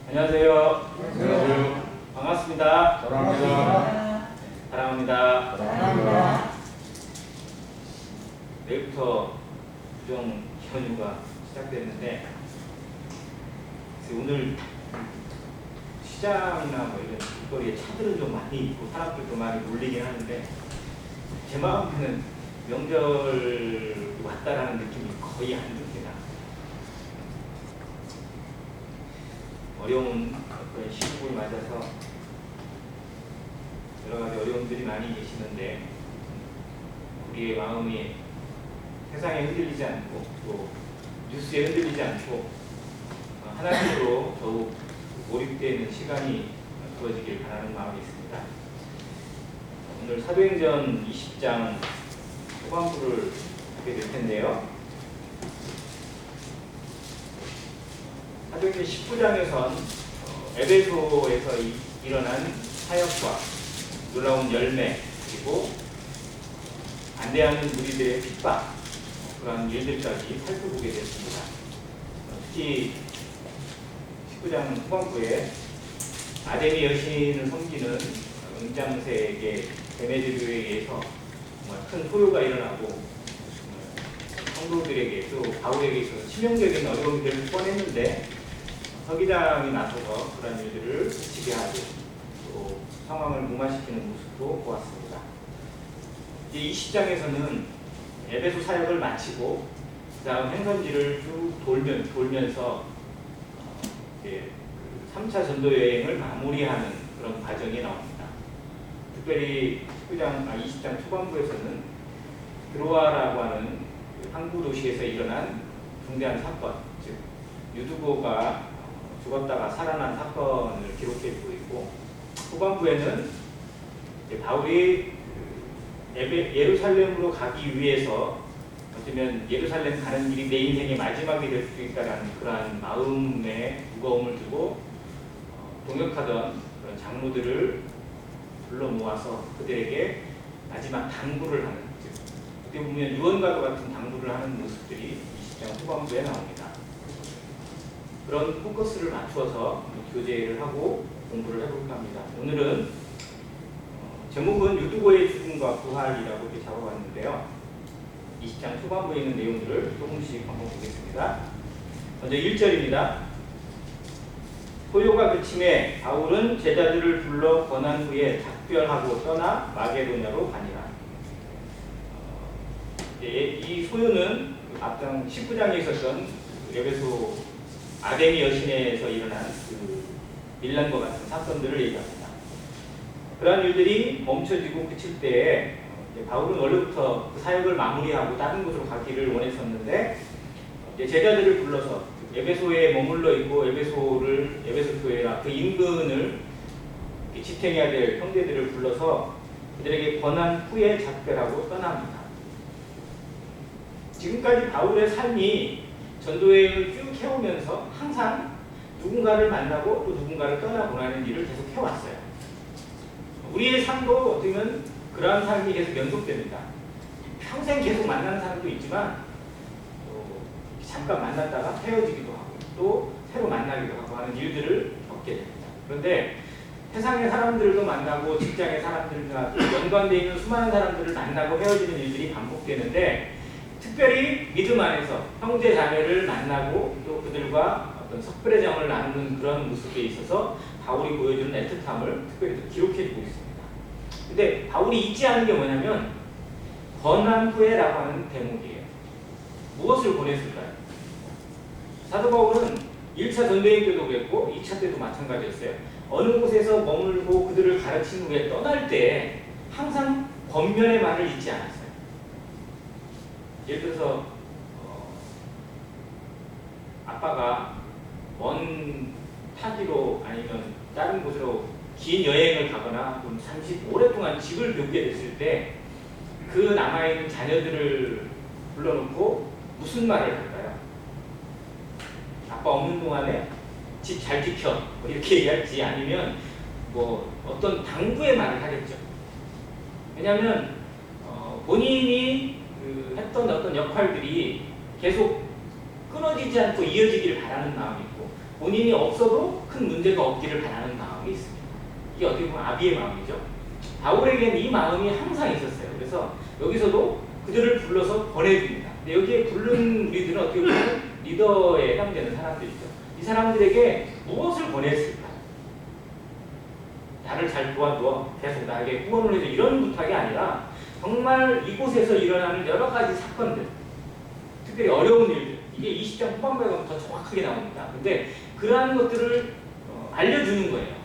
안녕하세요. 안녕하세요. 반갑습니다. 사랑합니다. 사랑합니다. 사랑합니다. 내일부터 구정 연휴가 시작됐는데 오늘 시장이나 뭐 이런 길거리에 차들은 좀 많이 있고 사람들도 많이 몰리긴 하는데 제 마음에는 명절 왔다라는 느낌이 거의 안 듭니다. 어려운 어떤 시국을 맞아서 여러 가지 어려움들이 많이 계시는데 우리의 마음이 세상에 흔들리지 않고 또 뉴스에 흔들리지 않고 하나님으로 더욱 몰입되는 시간이 주어지길 바라는 마음이 있습니다. 오늘 사도행전 20장 초반부를 하게 될 텐데요. 사도행전 19장에선 에베소에서 일어난 사역과 놀라운 열매 그리고 안대하는 무리들의 핍박 그런 일들까지 살펴보게 됐습니다. 특히 19장 후반부에 아데미 여신을 섬기는 응장세에게 데메드류에 의해서 정말 큰 소요가 일어나고 성도들에게 또 바울에게 있어서 치명적인 어려움이 될 뻔했는데 서기장이 나서서 그런 일들을 그치게 하고 또 상황을 무마시키는 모습도 보았습니다. 이제 20장에서는 에베소 사역을 마치고 그 다음 행선지를 쭉 돌면서 3차 전도 여행을 마무리하는 그런 과정이 나옵니다. 특별히 20장 초반부에서는 드로아라고 하는 항구 도시에서 일어난 중대한 사건, 즉 유두보가 죽었다가 살아난 사건을 기록해주고 있고 후반부에는 바울이 예루살렘으로 가기 위해서 어쩌면 예루살렘 가는 길이 내 인생의 마지막이 될 수도 있다는 그러한 마음의 무거움을 두고 동역하던 그런 장로들을 불러 모아서 그들에게 마지막 당부를 하는, 즉 어떻게 보면 유언과도 같은 당부를 하는 모습들이 20장 후반부에 나옵니다. 그런 포커스를 맞추어서 교제를 하고 공부를 해볼까 합니다. 오늘은 제목은 유두보의 죽음과 부활이라고 이렇게 잡아봤는데요. 20장 초반부에 있는 내용들을 조금씩 한번 보겠습니다. 먼저 1절입니다. 소요가 그침에 바울은 제자들을 불러 권한 후에 작별하고 떠나 마게도냐로 가니라. 이 소요는 앞장 19장에 있었던 에베소 아데미 여신에서 일어난 그 밀란과 같은 사건들을 얘기합니다. 그러한 일들이 멈춰지고 그칠 때에 바울은 원래부터 그 사역을 마무리하고 다른 곳으로 가기를 원했었는데 제자들을 불러서 에베소에 머물러 있고 에베소 교회라 그 인근을 지탱해야 될 형제들을 불러서 그들에게 권한 후에 작별하고 떠납니다. 지금까지 바울의 삶이 전도여행을 쭉 해오면서 항상 누군가를 만나고 또 누군가를 떠나보내는 일을 계속 해왔어요. 우리의 삶도 어떻게 보면 그러한 삶이 계속 연속됩니다. 평생 계속 만나는 사람도 있지만 또 잠깐 만났다가 헤어지기도 하고 또 새로 만나기도 하고 하는 일들을 겪게 됩니다. 그런데 세상의 사람들도 만나고 직장의 사람들과 연관되어 있는 수많은 사람들을 만나고 헤어지는 일들이 반복되는데 특별히 믿음 안에서 형제 자매를 만나고 또 그들과 어떤 석별의 정을 나누는 그런 모습에 있어서 바울이 보여주는 애틋함을 특별히 기록해주고 있습니다. 근데 바울이 잊지 않은 게 뭐냐면 권한 후에라고 하는 대목이에요. 무엇을 권했을까요? 사도 바울은 1차 전도행 때도 그랬고 2차 때도 마찬가지였어요. 어느 곳에서 머물고 그들을 가르친 후에 떠날 때 항상 권면의 말을 잊지 않았어요. 예를 들어서 아빠가 먼 타지로 아니면 다른 곳으로 긴 여행을 가거나 좀 오랫동안 집을 비우게 됐을 때 그 남아있는 자녀들을 불러놓고 무슨 말을 할까요? 아빠 없는 동안에 집 잘 지켜 뭐 이렇게 얘기할지 아니면 뭐 어떤 당부의 말을 하겠죠. 왜냐하면 본인이 했던 어떤 역할들이 계속 끊어지지 않고 이어지기를 바라는 마음이 있고 본인이 없어도 큰 문제가 없기를 바라는 마음이 있습니다. 이게 어떻게 보면 아비의 마음이죠. 바울에게는 이 마음이 항상 있었어요. 그래서 여기서도 그들을 불러서 보내줍니다. 근데 여기에 부른 우리들은 어떻게 보면 리더에 해당되는 사람들이죠. 이 사람들에게 무엇을 보냈을까? 나를 잘 도와줘. 계속 나에게 후원을 해줘. 이런 부탁이 아니라 정말 이곳에서 일어나는 여러 가지 사건들, 특별히 어려운 일들, 이게 20장 후반부에 가면 더 정확하게 나옵니다. 근데 그러한 것들을 알려주는 거예요.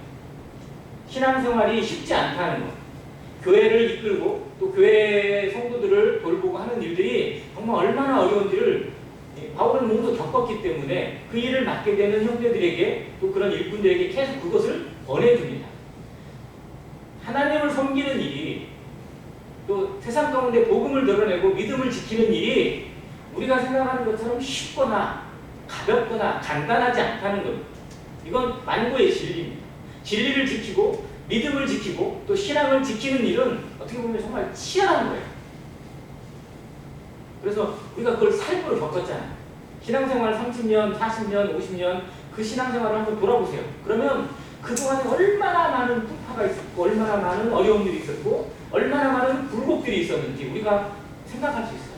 신앙생활이 쉽지 않다는 것. 교회를 이끌고 또 교회 성도들을 돌보고 하는 일들이 정말 얼마나 어려운지를 바울은 몸소 겪었기 때문에 그 일을 맡게 되는 형제들에게 또 그런 일꾼들에게 계속 그것을 권해줍니다. 하나님을 섬기는 일이 또 세상 가운데 복음을 드러내고 믿음을 지키는 일이 우리가 생각하는 것처럼 쉽거나 가볍거나 간단하지 않다는 겁니다. 이건 만고의 진리입니다. 진리를 지키고 믿음을 지키고 또 신앙을 지키는 일은 어떻게 보면 정말 치열한 거예요. 그래서 우리가 그걸 삶으로 겪었잖아요. 신앙생활 30년, 40년, 50년 그 신앙생활을 한번 돌아보세요. 그러면 그동안에 얼마나 많은 풍파가 있었고 얼마나 많은 어려운 일이 있었고 얼마나 많은 굴곡들이 있었는지 우리가 생각할 수 있어요.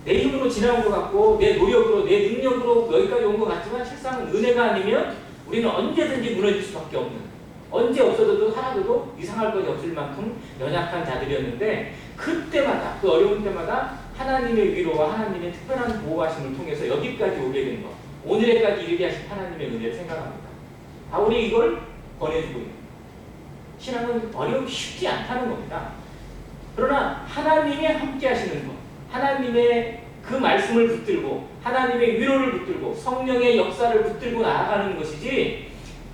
내 힘으로 지나온 것 같고 내 노력으로 내 능력으로 여기까지 온 것 같지만 실상은 은혜가 아니면 우리는 언제든지 무너질 수밖에 없는, 언제 없어져도 하나도 이상할 것이 없을 만큼 연약한 자들이었는데 그때마다 그 어려운 때마다 하나님의 위로와 하나님의 특별한 보호하심을 통해서 여기까지 오게 된 것, 오늘에까지 이르게 하신 하나님의 은혜를 생각합니다. 바울이 이걸 권해주고 있는 거예요. 신앙은 쉽지 않다는 겁니다. 그러나 하나님이 함께 하시는 것, 하나님의 그 말씀을 붙들고 하나님의 위로를 붙들고 성령의 역사를 붙들고 나아가는 것이지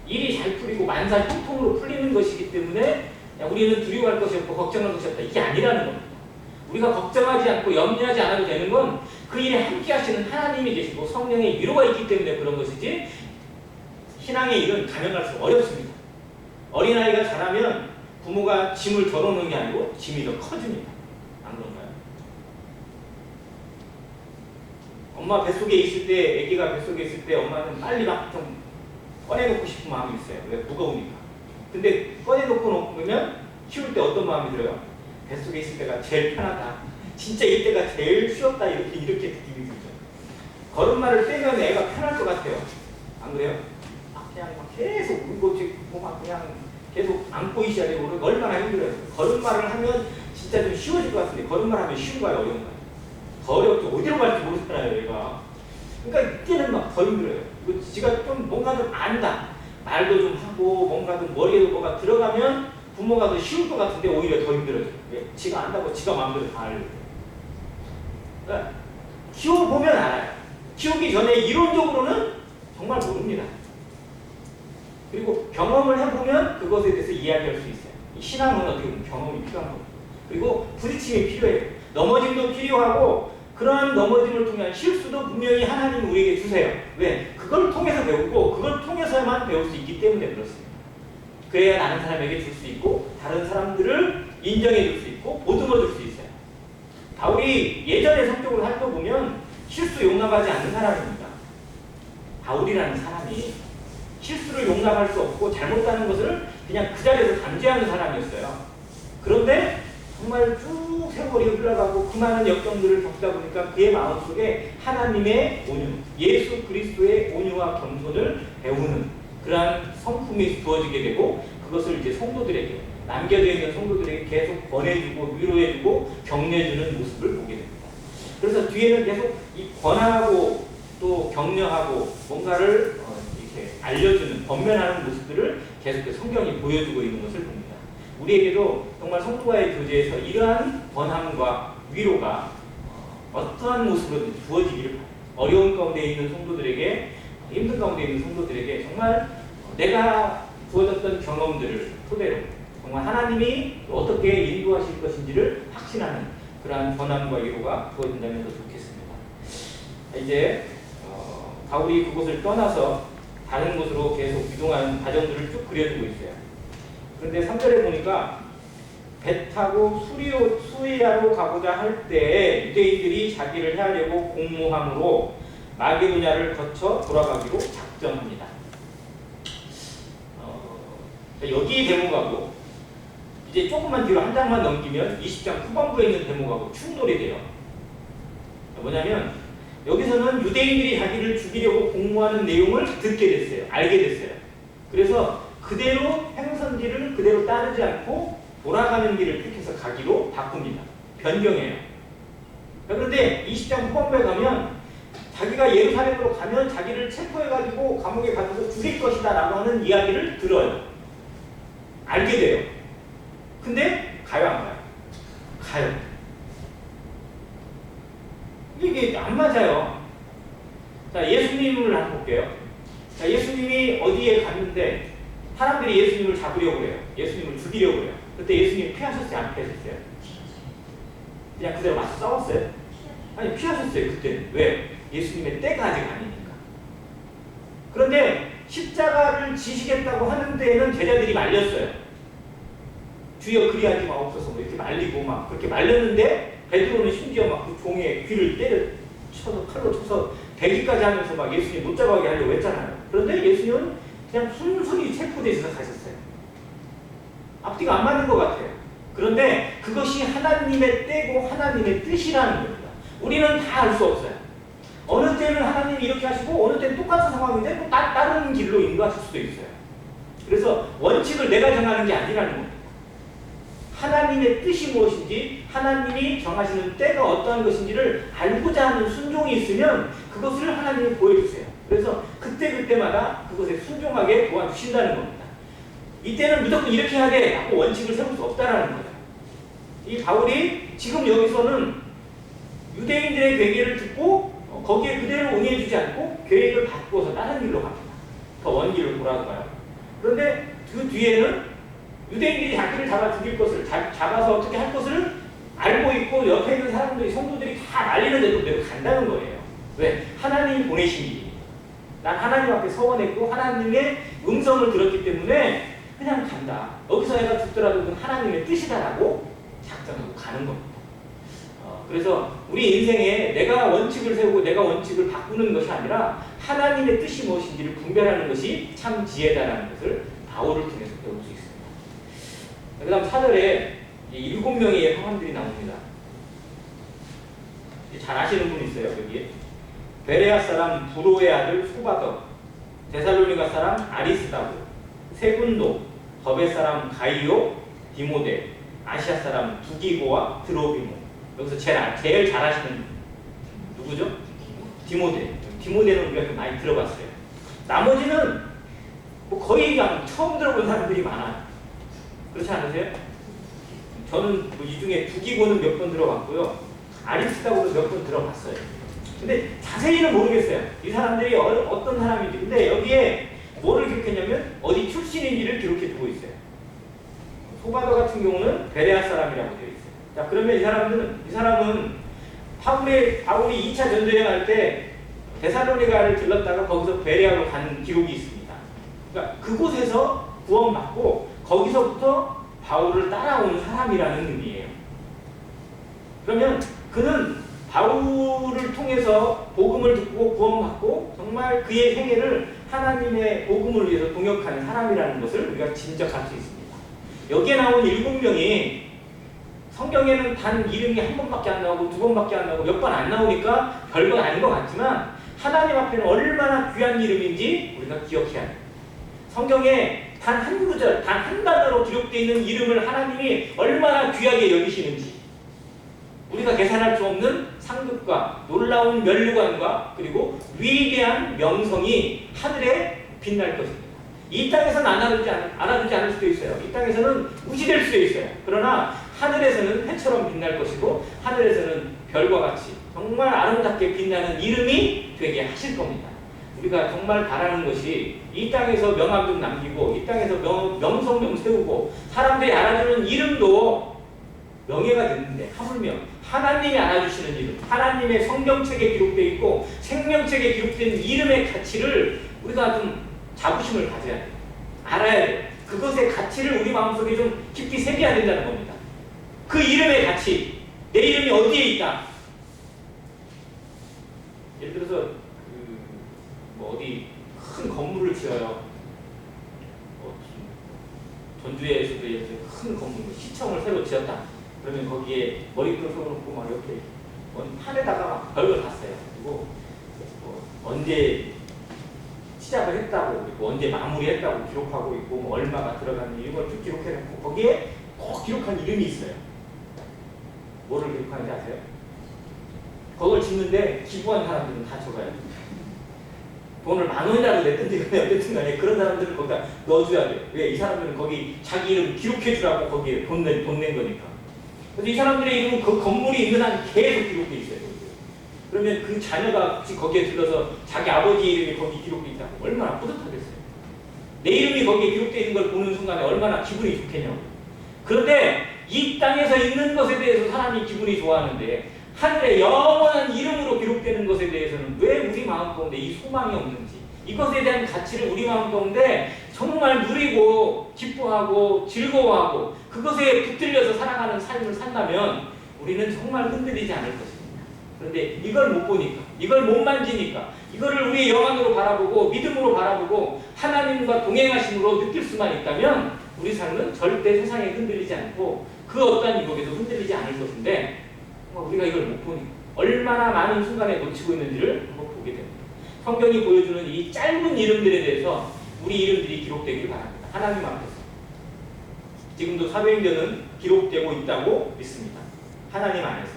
일이 잘 풀리고 만사 형통으로 풀리는 것이기 때문에 우리는 두려워할 것이 없고 걱정할 것이 없다. 이게 아니라는 겁니다. 우리가 걱정하지 않고 염려하지 않아도 되는 건 그 일에 함께 하시는 하나님이 계시고 성령의 위로가 있기 때문에 그런 것이지 신앙의 일은 가능할수록 어렵습니다. 어린아이가 자라면 부모가 짐을 덜어놓는 게 아니고 짐이 더 커집니다. 안 그런가요? 엄마 뱃속에 있을 때, 아기가 뱃속에 있을 때 엄마는 빨리 막 좀 꺼내놓고 싶은 마음이 있어요. 왜? 무거우니까. 근데 꺼내놓고 놓으면 키울 때 어떤 마음이 들어요? 뱃속에 있을 때가 제일 편하다. 진짜 이때가 제일 쉬웠다. 이렇게 느낌이 들죠. 걸음마를 떼면 애가 편할 것 같아요. 안 그래요? 그냥 막 계속 울고 막 그냥 계속 안고 있어야 되고 얼마나 힘들어요. 걸음마를 하면 진짜 좀 쉬워질 것 같은데 걸음마를 하면 쉬운 거예요, 어려운 거예요? 더 어렵죠. 어디로 갈지 모르잖아요, 얘가. 그러니까 이때는 막 더 힘들어요. 이거 지가 좀 뭔가 좀 안다. 말도 좀 하고 뭔가 좀 머리에도 뭐가 들어가면 부모가 더 쉬울 것 같은데 오히려 더 힘들어요. 왜? 지가 안다고 지가 마음대로 다 알려요. 그러니까 키워보면 알아요. 키우기 전에 이론적으로는 정말 모릅니다. 그리고 경험을 해보면 그것에 대해서 이야기할 수 있어요. 이 신앙은 어떻게 보면 경험이 필요한 겁니다. 그리고 부딪힘이 필요해요. 넘어짐도 필요하고 그러한 넘어짐을 통한 실수도 분명히 하나님이 우리에게 주세요. 왜? 그걸 통해서 배우고 그걸 통해서만 배울 수 있기 때문에 그렇습니다. 그래야 다른 사람에게 줄 수 있고 다른 사람들을 인정해 줄 수 있고 보듬어 줄 수 있어요. 바울이 예전의 성격을 살펴보면 실수 용납하지 않는 사람입니다. 바울이라는 사람이 실수를 용납할 수 없고 잘못하는 것을 그냥 그 자리에서 단죄하는 사람이었어요. 그런데 정말 쭉 세월이 흘러가고 그 많은 역경들을 겪다 보니까 그의 마음속에 하나님의 온유, 예수 그리스도의 온유와 겸손을 배우는 그러한 성품이 부어지게 되고 그것을 이제 성도들에게 남겨져 있는 성도들에게 계속 권해주고 위로해주고 격려해주는 모습을 보게 됩니다. 그래서 뒤에는 계속 이 권하고 또 격려하고 뭔가를 이렇게 알려주는 권면하는 모습들을 계속해서 성경이 보여주고 있는 것을 봅니다. 우리에게도 정말 성도와의 교제에서 이러한 권함과 위로가 어떠한 모습으로 부어지기를 바랍니다. 어려운 가운데 있는 성도들에게 힘든 가운데 있는 성도들에게 정말 내가 부어졌던 경험들을 토대로 정말 하나님이 어떻게 인도하실 것인지를 확신하는 그러한 권함과 위로가 부어진다면 더 좋겠습니다. 이제 바울이 그곳을 떠나서 다른 곳으로 계속 이동하는 과정들을 쭉 그려주고 있어요. 그런데 3절에 보니까 배 타고 수리아로 가고자 할 때 유대인들이 자기를 해하려고 공모함으로 마게도냐를 거쳐 돌아가기로 작정하였다. 작정합니다. 여기 대목하고 이제 조금만 뒤로 한 장만 넘기면 20장 후반부에 있는 대목하고 충돌이 돼요. 뭐냐면 여기서는 유대인들이 자기를 죽이려고 공모하는 내용을 듣게 됐어요. 알게 됐어요. 그래서 그대로 행선지를 그대로 따르지 않고 돌아가는 길을 택해서 가기로 바꿉니다. 변경해요. 그런데 20장 후반부에 가면 자기가 예루살렘으로 가면 자기를 체포해가지고 감옥에 가둬서 죽일 것이다 라고 하는 이야기를 들어요. 알게 돼요. 근데 가요 안 가요? 가요. 이게 안 맞아요. 자, 예수님을 한번 볼게요. 자, 예수님이 어디에 갔는데 사람들이 예수님을 잡으려고 그래요. 예수님을 죽이려고 그래요. 그때 예수님 피하셨어요? 안 피하셨어요? 그냥 그대로 맞서 싸웠어요? 아니, 피하셨어요. 그때는. 왜? 예수님의 때가 아직 아니니까. 그런데 십자가를 지시겠다고 하는 데에는 제자들이 말렸어요. 주여 그리하지 마옵소서 뭐 이렇게 말리고 막 그렇게 말렸는데 베드로는 심지어 막 그 종의 귀를 쳐서 칼로 쳐서 대기까지 하면서 막 예수님 못 잡아가게 하려고 했잖아요. 그런데 예수님은 그냥 순순히 체포돼서 가셨어요. 앞뒤가 안 맞는 것 같아요. 그런데 그것이 하나님의 때고 하나님의 뜻이라는 겁니다. 우리는 다 알 수 없어요. 어느 때는 하나님이 이렇게 하시고 어느 때는 똑같은 상황인데 또 다른 길로 인도하실 수도 있어요. 그래서 원칙을 내가 정하는 게 아니라는 겁니다. 하나님의 뜻이 무엇인지 하나님이 정하시는 때가 어떠한 것인지를 알고자 하는 순종이 있으면 그것을 하나님이 보여주세요. 그래서 그때마다 그것에 순종하게 도와주신다는 겁니다. 이때는 무조건 이렇게 해야 돼 하고 원칙을 세울 수 없다라는 거예요. 이 바울이 지금 여기서는 유대인들의 계획을 듣고 거기에 그대로 응해주지 않고 계획을 바꾸어서 다른 길로 갑니다. 더 원길로 돌아가요. 그런데 그 뒤에는 유대인들이 자기를 잡아 죽일 것을 잡아서 어떻게 할 것을 알고 있고 옆에 있는 사람들이 성도들이 다 말리는데도 내가 간다는 거예요. 왜? 하나님이 보내신 길이에요. 난 하나님 앞에 서원했고 하나님의 음성을 들었기 때문에 그냥 간다. 여기서 내가 죽더라도 그건 하나님의 뜻이다라고 작정하고 가는 겁니다. 그래서 우리 인생에 내가 원칙을 세우고 내가 원칙을 바꾸는 것이 아니라 하나님의 뜻이 무엇인지를 분별하는 것이 참 지혜다라는 것을 바울을 통해서 배울 수 있습니다. 그 다음 4절에 7명의 사람들이 나옵니다. 잘 아시는 분 있어요, 여기에. 베레아 사람 부로의 아들 소바더, 데살로니가 사람 아리스다고, 세군도, 더베 사람 가이오, 디모데, 아시아 사람 두기고와 드로비모. 여기서 제일 잘 아시는 누구죠? 디모데. 디모데는 우리가 좀 많이 들어봤어요. 나머지는 뭐 거의 그냥 처음 들어본 사람들이 많아요. 그렇지 않으세요? 저는 이 중에 두기고는 몇 번 들어봤고요. 아리스다고도 몇 번 들어봤어요. 근데 자세히는 모르겠어요. 이 사람들이 어떤 사람인지. 근데 여기에 뭐를 기록했냐면 어디 출신인지를 기록해 두고 있어요. 소바더 같은 경우는 베레아 사람이라고 되어 있어요. 자, 그러면 이 사람은 바울이 2차 전도여행 할 때 데살로니가를 들렀다가 거기서 베레아로 간 기록이 있습니다. 그러니까 그곳에서 구원받고 거기서부터 바울을 따라온 사람이라는 의미예요. 그러면 그는 바울을 통해서 복음을 듣고 구원받고 정말 그의 생애를 하나님의 복음을 위해서 동역하는 사람이라는 것을 우리가 짐작할 수 있습니다. 여기에 나온 7명이 성경에는 단 이름이 한 번밖에 안 나오고 두 번밖에 안 나오고 몇 번 안 나오니까 별건 아닌 것 같지만 하나님 앞에는 얼마나 귀한 이름인지 우리가 기억해야 합니다. 성경에 단 한 구절, 단 한 단어로 기록되어 있는 이름을 하나님이 얼마나 귀하게 여기시는지 우리가 계산할 수 없는 상급과 놀라운 면류관과 그리고 위대한 명성이 하늘에 빛날 것입니다. 이 땅에서는 알아주지 않을 수도 있어요. 이 땅에서는 무시될 수도 있어요. 그러나 하늘에서는 해처럼 빛날 것이고 하늘에서는 별과 같이 정말 아름답게 빛나는 이름이 되게 하실 겁니다. 우리가 정말 바라는 것이 이 땅에서 명함 좀 남기고 이 땅에서 명성 좀 세우고 사람들이 알아주는 이름도 명예가 됐는데 하물며 하나님이 알아주시는 이름, 하나님의 성경책에 기록되어 있고 생명책에 기록된 이름의 가치를 우리가 좀 자부심을 가져야 돼요. 알아야 돼요. 그것의 가치를 우리 마음속에 좀 깊이 새겨야 된다는 겁니다. 그 이름의 가치, 내 이름이 어디에 있다. 예를 들어서 어디 큰 건물을 지어요. 전주에서도 이렇게 큰 건물, 시청을 새로 지었다. 그러면 거기에 머리끈 세워놓고 막 이렇게 판에다가 막 별걸 다 써요. 그리고 언제 시작을 했다고, 그리고 언제 마무리했다고 기록하고 있고, 뭐 얼마가 들어갔는지 이걸 쭉 기록해놓고 거기에 꼭 기록한 이름이 있어요. 뭐를 기록하는지 아세요? 그걸 짓는데 기부한 사람들은 다 적어요. 돈을 10,000원이라도 냈든지 어쨌든 간에 그런 사람들은 거기다 넣어줘야 돼요. 왜? 이 사람들은 거기 자기 이름 기록해주라고 거기에 돈 낸 거니까. 그래서 이 사람들의 이름은 그 건물이 있는 한 계속 기록돼 있어요. 그러면 그 자녀가 혹시 거기에 들러서 자기 아버지 이름이 거기 기록돼 있다고 얼마나 뿌듯하겠어요. 내 이름이 거기에 기록돼 있는 걸 보는 순간에 얼마나 기분이 좋겠냐고. 그런데 이 땅에서 있는 것에 대해서 사람이 기분이 좋아하는데 하늘의 영원한 이름으로 기록되는 것에 대해서는 왜 우리 마음 가운데 이 소망이 없는지, 이것에 대한 가치를 우리 마음 가운데 정말 누리고 기뻐하고 즐거워하고 그것에 붙들려서 살아가는 삶을 산다면 우리는 정말 흔들리지 않을 것입니다. 그런데 이걸 못 보니까, 이걸 못 만지니까, 이거를 우리의 영안으로 바라보고 믿음으로 바라보고 하나님과 동행하심으로 느낄 수만 있다면 우리 삶은 절대 세상에 흔들리지 않고 그 어떠한 유혹에도 흔들리지 않을 것인데 우리가 이걸 못 보니까 얼마나 많은 순간에 놓치고 있는지를 한번 보게 됩니다. 성경이 보여주는 이 짧은 이름들에 대해서 우리 이름들이 기록되길 바랍니다. 하나님 앞에서. 지금도 사도행전은 기록되고 있다고 믿습니다. 하나님 안에서.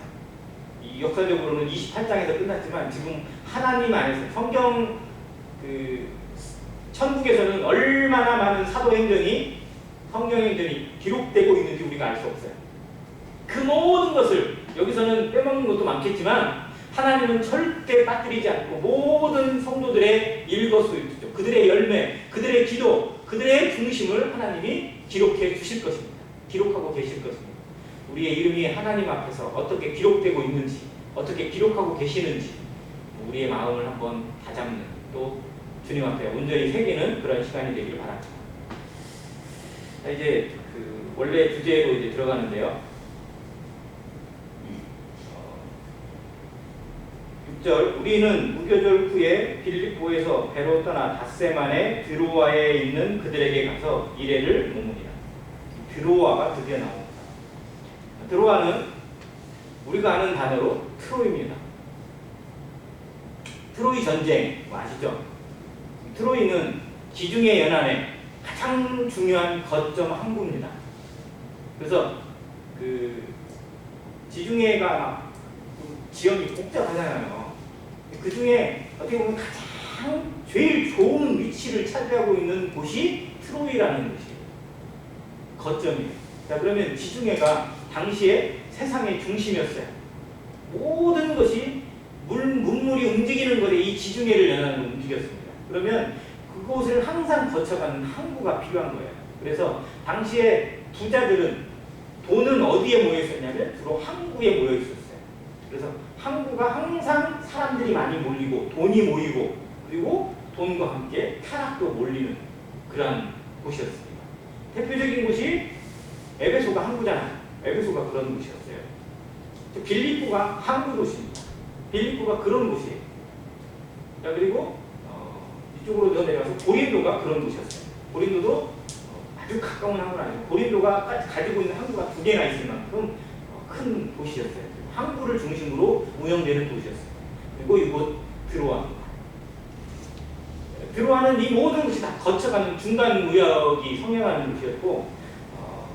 이 역사적으로는 28장에서 끝났지만 지금 하나님 안에서 성경 천국에서는 얼마나 많은 사도행전이 성경행전이 기록되고 있는지 우리가 알 수 없어요. 그 모든 것을 여기서는 빼먹는 것도 많겠지만 하나님은 절대 빠뜨리지 않고 모든 성도들의 일거수일투족, 그들의 열매, 그들의 기도, 그들의 중심을 하나님이 기록해 주실 것입니다. 기록하고 계실 것입니다. 우리의 이름이 하나님 앞에서 어떻게 기록되고 있는지, 어떻게 기록하고 계시는지 우리의 마음을 한번 다잡는, 또 주님 앞에 온전히 새기는 그런 시간이 되기를 바랍니다. 자, 이제 원래 주제로 이제 들어가는데요. 6절, 우리는 무교절 후에 빌립보에서 배로 떠나 닷새만에 드로아에 있는 그들에게 가서 이레를 머무니라. 드로아가 드디어 나옵니다. 드로아는 우리가 아는 단어로 트로이입니다. 트로이 전쟁 아시죠? 트로이는 지중해 연안의 가장 중요한 거점 항구입니다. 그래서 지중해가 지형이 복잡하잖아요. 그 중에 어떻게 보면 가장 제일 좋은 위치를 차지하고 있는 곳이 트로이라는 곳이에요. 거점이에요. 자, 그러면 지중해가 당시에 세상의 중심이었어요. 모든 것이 문물이 움직이는 것에 이 지중해를 연안으로 움직였습니다. 그러면 그곳을 항상 거쳐가는 항구가 필요한 거예요. 그래서 당시에 부자들은 돈은 어디에 모여 있었냐면 주로 항구에 모여 있었어요. 그래서 항구가 항상 사람들이 많이 몰리고 돈이 모이고 그리고 돈과 함께 타락도 몰리는 그런 곳이었습니다. 대표적인 곳이 에베소가 항구잖아요. 에베소가 그런 곳이었어요. 빌립보가 항구 도시입니다. 빌립보가 그런 곳이에요. 자, 그리고 이쪽으로 더 내려가서 고린도가 그런 곳이었어요. 고린도도 아주 가까운 항구는 아니고 고린도가 가지고 있는 항구가 2개나 있을 만큼 큰 도시였어요. 항구를 중심으로 운영되는 도시였어요. 그리고 이곳 드로아입니다. 드로아는 이 모든 것이 다 거쳐가는 중간 무역이 성행하는 곳이었고,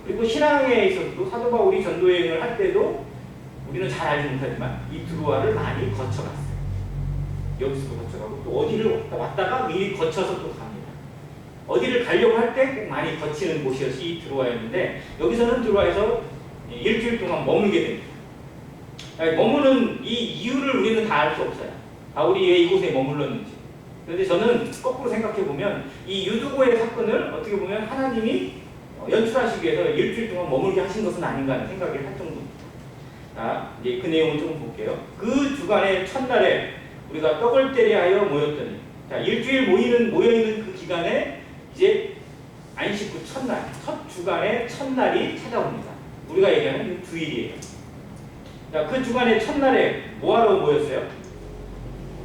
그리고 신앙에 있어서도 사도 바울이 전도 여행을 할 때도 우리는 잘 알지 못하지만 이 드로아를 많이 거쳐갔어요. 여기서도 거쳐가고 또 어디를 왔다가 미리 거쳐서 또 갑니다. 어디를 가려고 할 때 꼭 많이 거치는 곳이었이 이 드로아였는데 여기서는 드로아에서 일주일 동안 머물게 됩니다. 머무는 이 이유를 우리는 다 알 수 없어요. 바울이 왜 이곳에 머물렀는지. 그런데 저는 거꾸로 생각해 보면 이 유두고의 사건을 어떻게 보면 하나님이 연출하시기 위해서 일주일 동안 머물게 하신 것은 아닌가 하는 생각을 할 정도입니다. 자, 이제 그 내용을 좀 볼게요. 그 주간의 첫날에 우리가 떡을 때려 하여 모였더니, 자, 일주일 모여있는 그 기간에 이제 안식 후 첫날, 첫 주간의 첫날이 찾아옵니다. 우리가 얘기하는 주일이에요. 자, 그 주간의 첫날에 뭐하러 모였어요?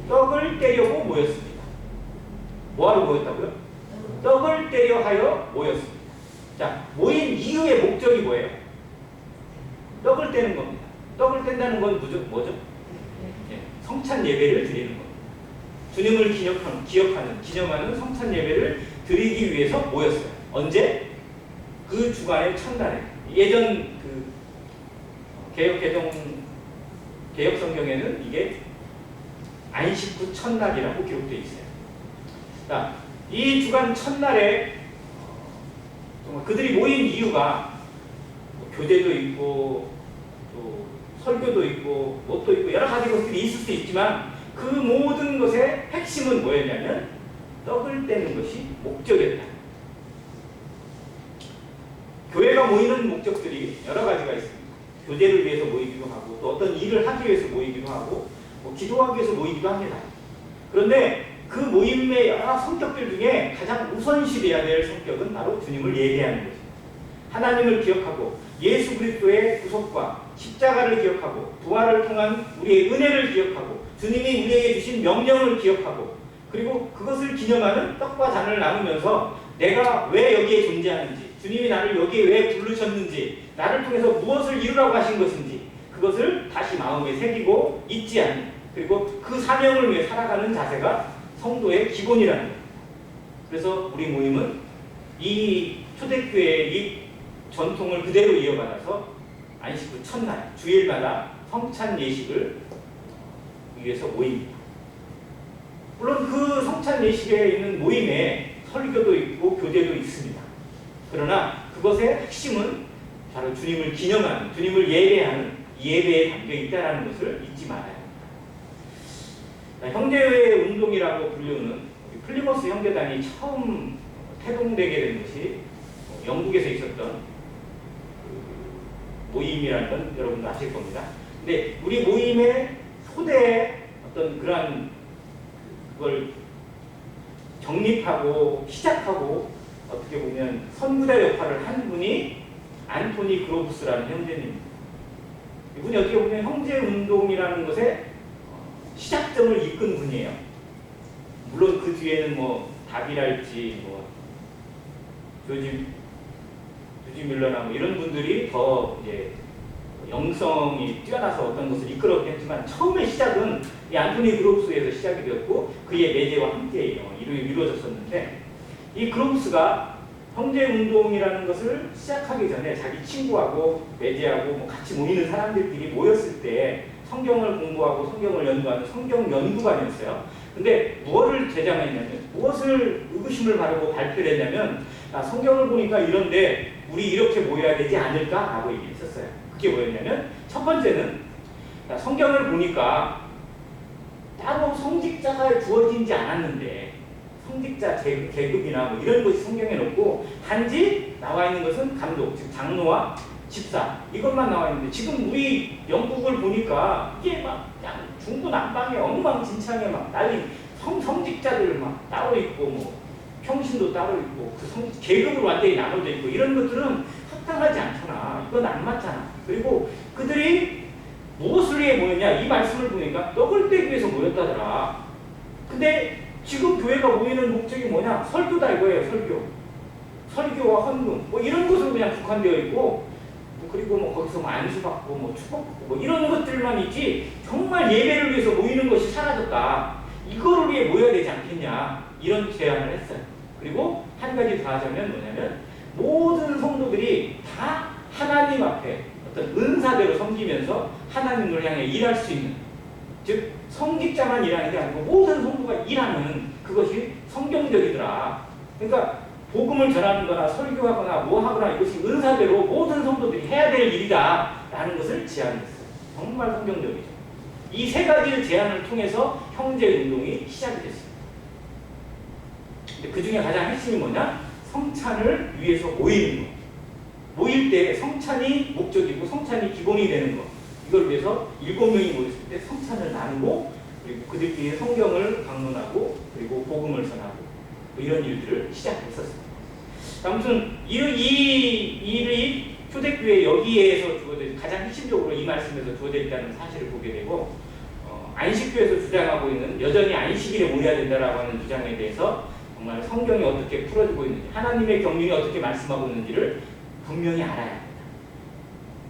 떡을 떼려고 모였습니다. 뭐하러 모였다고요? 떡을 떼려 하여 모였습니다. 자, 모인 이유의 목적이 뭐예요? 떡을 떼는 겁니다. 떡을 뗀다는 건 뭐죠? 성찬 예배를 드리는 겁니다. 주님을 기념하는 성찬 예배를 드리기 위해서 모였어요. 언제? 그 주간의 첫날에. 예전 그 개혁 성경에는 이게 안식 후 첫날이라고 기록되어 있어요. 자, 이 주간 첫날에 정말 그들이 모인 이유가 뭐 교제도 있고 또 설교도 있고 뭣도 있고 여러 가지 것들이 있을 수 있지만 그 모든 것의 핵심은 뭐였냐면 떡을 떼는 것이 목적이었다. 교회가 모이는 목적들이 여러 가지가 있습니다. 교제를 위해서 모이기도 하고 또 어떤 일을 하기 위해서 모이기도 하고 뭐 기도하기 위해서 모이기도 합니다. 그런데 그 모임의 여러 성격들 중에 가장 우선시돼야 될 성격은 바로 주님을 예배하는 것입니다. 하나님을 기억하고 예수 그리스도의 구속과 십자가를 기억하고 부활을 통한 우리의 은혜를 기억하고 주님이 우리에게 주신 명령을 기억하고 그리고 그것을 기념하는 떡과 잔을 나누면서 내가 왜 여기에 존재하는지 주님이 나를 여기에 왜 부르셨는지 나를 통해서 무엇을 이루라고 하신 것인지 그것을 다시 마음에 새기고 잊지 않는 그리고 그 사명을 위해 살아가는 자세가 성도의 기본이라는 거예요. 그래서 우리 모임은 이 초대교회의 이 전통을 그대로 이어받아서 안식 후 첫날 주일마다 성찬 예식을 위해서 모입니다. 물론 그 성찬 예식에 있는 모임에 설교도 있고 교제도 있습니다. 그러나 그것의 핵심은 바로 주님을 기념하는, 주님을 예배하는 예배에 담겨 있다는 것을 잊지 말아야 합니다. 형제회 운동이라고 불리우는 플리머스 형제단이 처음 태동되게 된 것이 영국에서 있었던 모임이라는 건 여러분도 아실 겁니다. 근데 우리 모임의 소대의 어떤 그러한 그걸 정립하고 시작하고 어떻게 보면 선구자 역할을 한 분이 안토니 그로브스라는 형제님입니다. 이분이 어떻게 보면 형제운동이라는 것의 시작점을 이끈 분이에요. 물론 그 뒤에는 뭐 다비랄지 뭐 조지 밀러나 뭐 이런 분들이 더 이제 영성이 뛰어나서 어떤 것을 이끌었겠지만 처음의 시작은 이 안토니 그로브스에서 시작이 되었고 그의 매제와 함께 이루어졌었는데 이 그로브스가 형제운동이라는 것을 시작하기 전에 자기 친구하고 매제하고 뭐 같이 모이는 사람들끼리 모였을 때 성경을 공부하고 성경을 연구하는 성경 연구관이었어요. 근데 무엇을 의구심을 바르고 발표를 했냐면 성경을 보니까 이런데 우리 이렇게 모여야 되지 않을까라고 얘기했었어요. 그게 뭐였냐면 첫 번째는 성경을 보니까 따로 성직자가 주어지지 않았는데 성직자 계급이나 뭐 이런 것이 성경에 없고 단지 나와 있는 것은 감독, 즉 장로와 집사 이것만 나와 있는데 지금 우리 영국을 보니까 이게 막 중구난방에 엉망진창에 막 난리 성직자들 막 따로 있고 뭐 평신도 따로 있고 그 계급으로 완전히 나눠져 있고 이런 것들은 합당하지 않잖아. 이건 안 맞잖아. 그리고 그들이 무엇을 위해 모였냐 이 말씀을 보니까 떡을 떼기 위해서 모였다더라. 근데 지금 교회가 모이는 목적이 뭐냐? 설교다 이거예요. 설교와 헌금 뭐 이런 것으로 그냥 국한되어 있고 그리고 뭐 거기서 뭐 안수받고 뭐 축복받고 뭐 이런 것들만 있지 정말 예배를 위해서 모이는 것이 사라졌다. 이거를 위해 모여야 되지 않겠냐 이런 제안을 했어요. 그리고 한 가지 더 하자면 뭐냐면 모든 성도들이 다 하나님 앞에 어떤 은사대로 섬기면서 하나님을 향해 일할 수 있는 즉 성직자만 일하는 게 아니고 모든 성도가 일하는 그것이 성경적이더라. 그러니까 복음을 전하는 거나 설교하거나 뭐 하거나 이것이 은사대로 모든 성도들이 해야 될 일이다 라는 것을 제안했어요. 정말 성경적이죠. 이 세 가지의 제안을 통해서 형제운동이 시작이 됐습니다. 근데 그 중에 가장 핵심이 뭐냐? 성찬을 위해서 모이는 것. 모일 때 성찬이 목적이고 성찬이 기본이 되는 것. 이걸 위해서 7명이 모였을 때 성찬을 나누고 그리고 그들끼리 성경을 강론하고 그리고 복음을 전하고 이런 일들을 시작했었습니다. 아무튼 이 일이 초대교회 여기에서 주어져 가장 핵심적으로 이 말씀에서 주어져 있다는 사실을 보게 되고 안식교에서 주장하고 있는 여전히 안식일에 모여야 된다라고 하는 주장에 대해서 정말 성경이 어떻게 풀어지고 있는지, 하나님의 경륜이 어떻게 말씀하고 있는지를 분명히 알아야 합니다.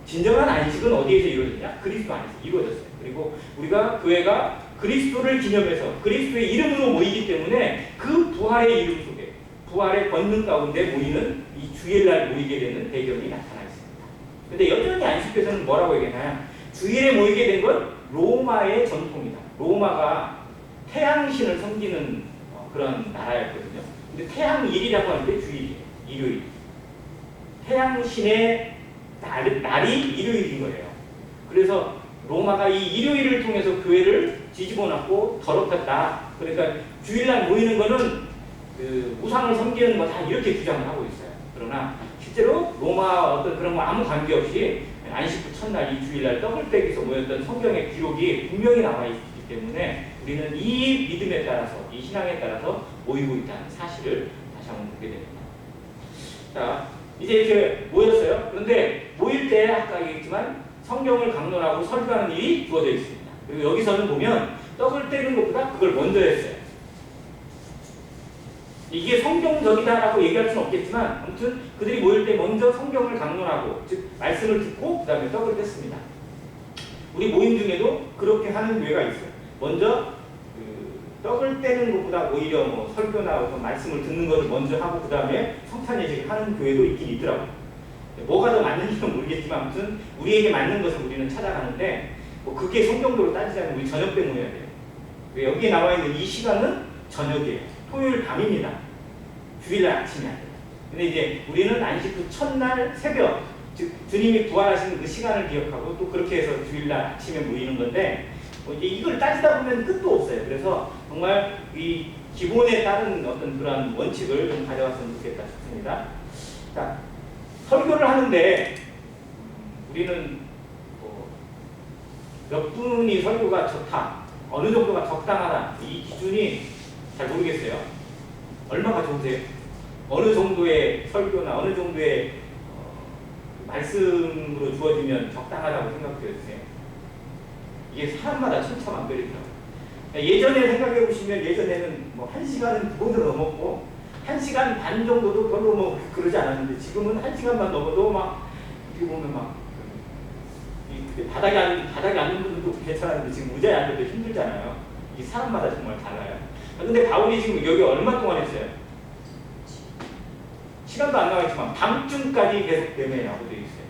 진정한 안식은 어디에서 이루어지냐? 그리스도 안에서 이루어졌어요. 그리고 우리가 교회가 그리스도를 기념해서 그리스도의 이름으로 모이기 때문에 그 부활의 이름 속에, 부활의 권능 가운데 모이는 이 주일날 모이게 되는 배경이 나타나 있습니다. 그런데 여전히 안식교에서는 뭐라고 얘기하나요? 주일에 모이게 된 건 로마의 전통이다. 로마가 태양신을 섬기는 그런 나라였거든요. 근데 태양일이라고 하는 게 주일이에요. 일요일. 태양신의 날이 일요일인 거예요. 그래서 로마가 이 일요일을 통해서 교회를 뒤집어놨고 더럽혔다. 그러니까 주일날 모이는 거는 그 우상을 섬기는 거다 이렇게 주장을 하고 있어요. 그러나 실제로 로마 어떤 그런 거 아무 관계없이 안식구 첫날 이 주일날 떡을 떼기서 모였던 성경의 기록이 분명히 나와 있기 때문에 우리는 이 믿음에 따라서, 이 신앙에 따라서 모이고 있다는 사실을 다시 한번 보게 됩니다. 자, 이제 이렇게 모였어요. 그런데 모일 때 아까 얘기했지만 성경을 강론하고 설교하는 일이 주어져 있습니다. 그리고 여기서는 보면 떡을 떼는 것보다 그걸 먼저 했어요. 이게 성경적이다라고 얘기할 수는 없겠지만 아무튼 그들이 모일 때 먼저 성경을 강론하고, 즉 말씀을 듣고 그 다음에 떡을 뗐습니다. 우리 모임 중에도 그렇게 하는 교회가 있어요. 먼저 떡을 떼는 것보다 오히려 뭐 설교나 어떤 말씀을 듣는 것을 먼저 하고 그 다음에 성찬 예식을 하는 교회도 있긴 있더라고요. 뭐가 더 맞는지는 모르겠지만 아무튼 우리에게 맞는 것을 우리는 찾아가는데 뭐 그게 성경적으로 따지자면 우리 저녁 때 모여야 돼요. 여기에 나와 있는 이 시간은 저녁이에요. 토요일 밤입니다. 주일날 아침이 아니에요. 근데 이제 우리는 안식구 첫날 새벽, 즉 주님이 부활하시는 그 시간을 기억하고 또 그렇게 해서 주일날 아침에 모이는 건데 이제 이걸 따지다 보면 끝도 없어요. 그래서 정말 이 기본에 따른 어떤 그런 원칙을 좀 가져왔으면 좋겠다 싶습니다. 자, 설교를 하는데 우리는 몇 분이 설교가 좋다, 어느 정도가 적당하다, 이 기준이 잘 모르겠어요. 얼마가 좋으세요? 어느 정도의 설교나 어느 정도의 말씀으로 주어지면 적당하다고 생각되세요? 이게 사람마다 천차만별이더라고요. 예전에 생각해 보시면 예전에는 뭐 1시간은 기본으로 넘었고 1시간 반 정도도 별로 뭐 그러지 않았는데 지금은 1시간만 넘어도 막 어떻게 보면 막 바닥에 앉는 분들도 괜찮았는데 지금 의자에 앉아도 힘들잖아요. 이 사람마다 정말 달라요. 근데 바울이 지금 여기 얼마 동안 했어요? 시간도 안 나와 있지만 밤중까지 계속 되매라고 되어 있어요.